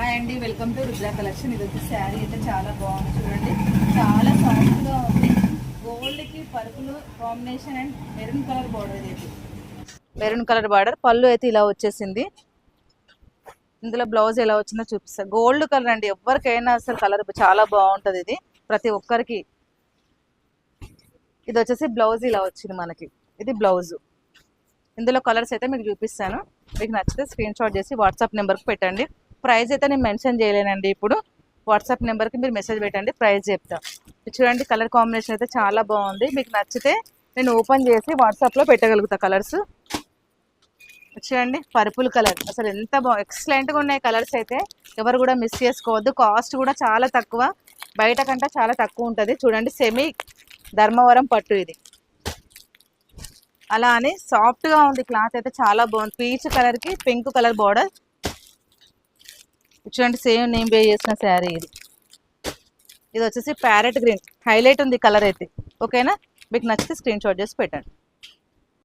Hi అండి, welcome to Rudra collection. ఇది వచ్చి శారీ అయితే చాలా బాగుంది చూడండి. చాలా సాఫ్ట్గా ఉంది. గోల్డ్కి purple combination and maroon colour border. ఇది మెరూన్ కలర్ బార్డర్. పళ్ళు అయితే ఇలా వచ్చేసింది. ఇందులో బ్లౌజ్ ఎలా వచ్చిందో చూపిస్తా. గోల్డ్ కలర్ అండి, ఎవరికైనా అసలు కలర్ చాలా బాగుంటుంది. ఇది ప్రతి ఒక్కరికి. ఇది వచ్చేసి బ్లౌజ్ ఇలా వచ్చింది మనకి. ఇది బ్లౌజ్. ఇందులో కలర్స్ అయితే మీకు చూపిస్తాను. మీకు నచ్చితే స్క్రీన్ షాట్ చేసి వాట్సాప్ నెంబర్కి పెట్టండి. ప్రైస్ అయితే నేను మెన్షన్ చేయలేనండి. ఇప్పుడు వాట్సాప్ నెంబర్కి మీరు మెసేజ్ పెట్టండి, ప్రైస్ చెప్తా. చూడండి, కలర్ కాంబినేషన్ అయితే చాలా బాగుంది. మీకు నచ్చితే నేను ఓపెన్ చేసి వాట్సాప్లో పెట్టగలుగుతా కలర్స్. చూడండి, పర్పుల్ కలర్ అసలు ఎంత ఎక్సలెంట్గా ఉన్నాయి కలర్స్ అయితే. ఎవరు కూడా మిస్ చేసుకోవద్దు. కాస్ట్ కూడా చాలా తక్కువ, బయట కంటే చాలా తక్కువ ఉంటుంది. చూడండి, సెమీ ధర్మవరం పట్టు ఇది. అలా అని సాఫ్ట్గా ఉంది క్లాత్ అయితే, చాలా బాగుంది. పీచ్ కలర్కి పింక్ కలర్ బార్డర్. చూడండి, సేమ్ నేమ్ పే చేసిన శారీ ఇది. ఇది వచ్చేసి ప్యారెట్ గ్రీన్, హైలైట్ ఉంది కలర్ అయితే. ఓకేనా, మీకు నచ్చితే స్క్రీన్ షాట్ చేసి పెట్టండి.